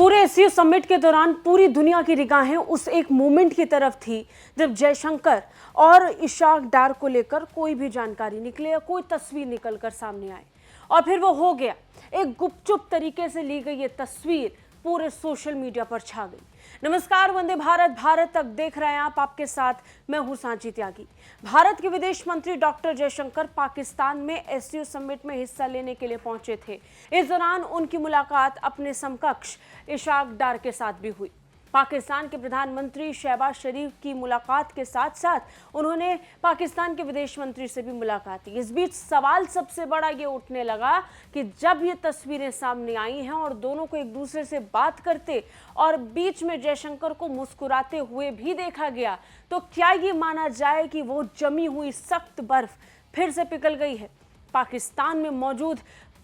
पूरे SCO summit के दौरान पूरी दुनिया की निगाहें उस एक मोमेंट की तरफ थी जब जयशंकर और इशाक डार को लेकर कोई भी जानकारी निकले या कोई तस्वीर निकलकर सामने आए, और फिर वो हो गया। एक गुपचुप तरीके से ली गई ये तस्वीर पूरे सोशल मीडिया पर छा गई। नमस्कार, वंदे भारत, भारत तक देख रहे हैं आप। आपके साथ मैं हूं सांची त्यागी। भारत के विदेश मंत्री डॉक्टर जयशंकर पाकिस्तान में एससीओ समिट में हिस्सा लेने के लिए पहुंचे थे। इस दौरान उनकी मुलाकात अपने समकक्ष इशाक डार के साथ भी हुई। पाकिस्तान के प्रधानमंत्री शहबाज शरीफ की मुलाकात के साथ साथ उन्होंने पाकिस्तान के विदेश मंत्री से भी मुलाकात की। इस बीच सवाल सबसे बड़ा ये उठने लगा कि जब ये तस्वीरें सामने आई हैं और दोनों को एक दूसरे से बात करते और बीच में जयशंकर को मुस्कुराते हुए भी देखा गया, तो क्या ये माना जाए कि वो जमी हुई सख्त बर्फ फिर से पिघल गई है? पाकिस्तान में मौजूद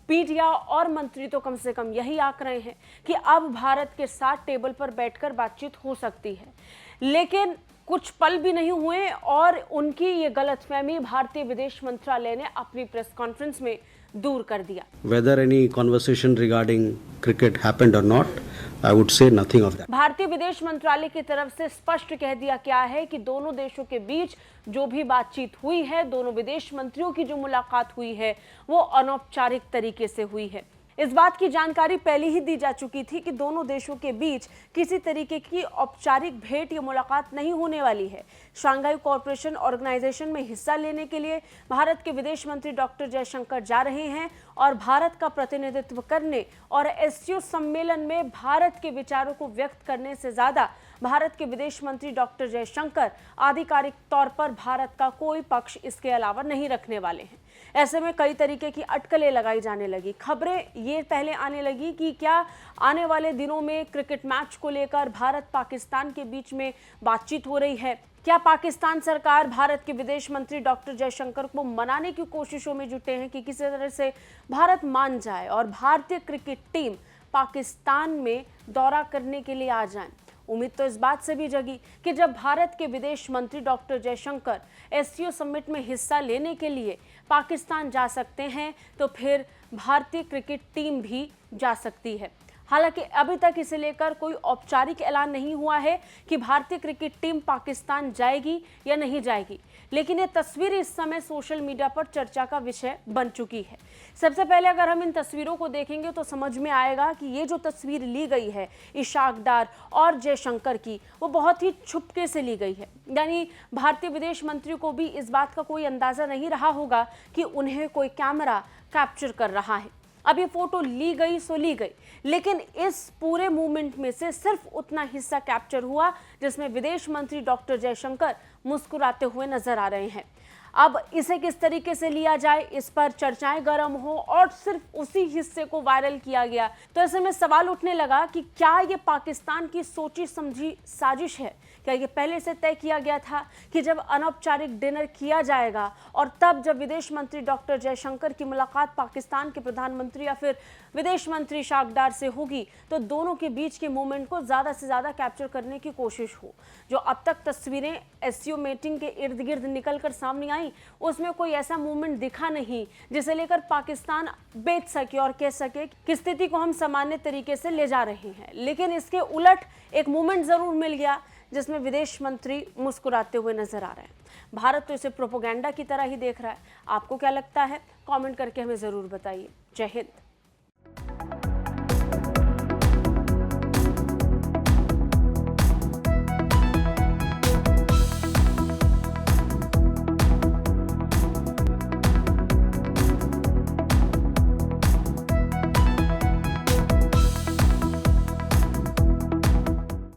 मीडिया और मंत्री तो कम से कम यही आंक रहे हैं कि अब भारत के साथ टेबल पर बैठकर बातचीत हो सकती है, लेकिन कुछ पल भी नहीं हुए और उनकी ये गलतफहमी भारतीय विदेश मंत्रालय ने अपनी प्रेस कॉन्फ्रेंस में दूर कर दिया। Whether any conversation regarding cricket happened or not, I would say nothing of that. भारतीय विदेश मंत्रालय की तरफ से स्पष्ट कह दिया गया है कि दोनों देशों के बीच जो भी बातचीत हुई है, दोनों विदेश मंत्रियों की जो मुलाकात हुई है, वो अनौपचारिक तरीके से हुई है। इस बात की जानकारी पहले ही दी जा चुकी थी कि दोनों देशों के बीच किसी तरीके की औपचारिक भेंट या मुलाकात नहीं होने वाली है। शंघाई कोऑपरेशन ऑर्गेनाइजेशन में हिस्सा लेने के लिए भारत के विदेश मंत्री डॉक्टर जयशंकर जा रहे हैं और भारत का प्रतिनिधित्व करने और एससीओ सम्मेलन में भारत के विचारों को व्यक्त करने से ज्यादा भारत के विदेश मंत्री डॉक्टर जयशंकर आधिकारिक तौर पर भारत का कोई पक्ष इसके अलावा नहीं रखने वाले हैं। ऐसे में कई तरीके की अटकलें लगाई जाने लगी। खबरें ये पहले आने लगी कि क्या आने वाले दिनों में क्रिकेट मैच को लेकर भारत पाकिस्तान के बीच में बातचीत हो रही है। क्या पाकिस्तान सरकार भारत के विदेश मंत्री डॉक्टर जयशंकर को मनाने की कोशिशों में जुटे हैं कि किसी तरह से भारत मान जाए और भारतीय क्रिकेट टीम पाकिस्तान में दौरा करने के लिए आ जाए। उम्मीद तो इस बात से भी जगी कि जब भारत के विदेश मंत्री डॉक्टर जयशंकर एससीओ समिट में हिस्सा लेने के लिए पाकिस्तान जा सकते हैं, तो फिर भारतीय क्रिकेट टीम भी जा सकती है। हालांकि अभी तक इसे लेकर कोई औपचारिक ऐलान नहीं हुआ है कि भारतीय क्रिकेट टीम पाकिस्तान जाएगी या नहीं जाएगी, लेकिन ये तस्वीर इस समय सोशल मीडिया पर चर्चा का विषय बन चुकी है। सबसे पहले अगर हम इन तस्वीरों को देखेंगे तो समझ में आएगा कि ये जो तस्वीर ली गई है इशाक डार और जयशंकर की, वो बहुत ही छुपके से ली गई है। यानी भारतीय विदेश मंत्री को भी इस बात का कोई अंदाजा नहीं रहा होगा कि उन्हें कोई कैमरा कैप्चर कर रहा है। अब ये फोटो ली गई सो ली गई, लेकिन इस पूरे मूवमेंट में से सिर्फ उतना हिस्सा कैप्चर हुआ जिसमें विदेश मंत्री डॉक्टर जयशंकर मुस्कुराते हुए नजर आ रहे हैं। अब इसे किस तरीके से लिया जाए, इस पर चर्चाएं गर्म हो और सिर्फ उसी हिस्से को वायरल किया गया, तो ऐसे में सवाल उठने लगा कि क्या ये पाकिस्तान की सोची समझी साजिश है? क्या ये पहले से तय किया गया था कि जब अनौपचारिक डिनर किया जाएगा और तब जब विदेश मंत्री डॉक्टर जयशंकर की मुलाकात पाकिस्तान के प्रधानमंत्री या फिर विदेश मंत्री इशाक डार से होगी, तो दोनों के बीच के मूवमेंट को ज़्यादा से ज़्यादा कैप्चर करने की कोशिश हो? जो अब तक तस्वीरें एससीओ मीटिंग के इर्द गिर्द निकल कर सामने आई, उसमें कोई ऐसा मूवमेंट दिखा नहीं जिसे लेकर पाकिस्तान बेच सके और कह सके कि स्थिति को हम सामान्य तरीके से ले जा रहे हैं। लेकिन इसके उलट एक मूवमेंट ज़रूर मिल गया जिसमें विदेश मंत्री मुस्कुराते हुए नजर आ रहे हैं। भारत तो इसे प्रोपेगेंडा की तरह ही देख रहा है। आपको क्या लगता है? कमेंट करके हमें ज़रूर बताइए। जय हिंद।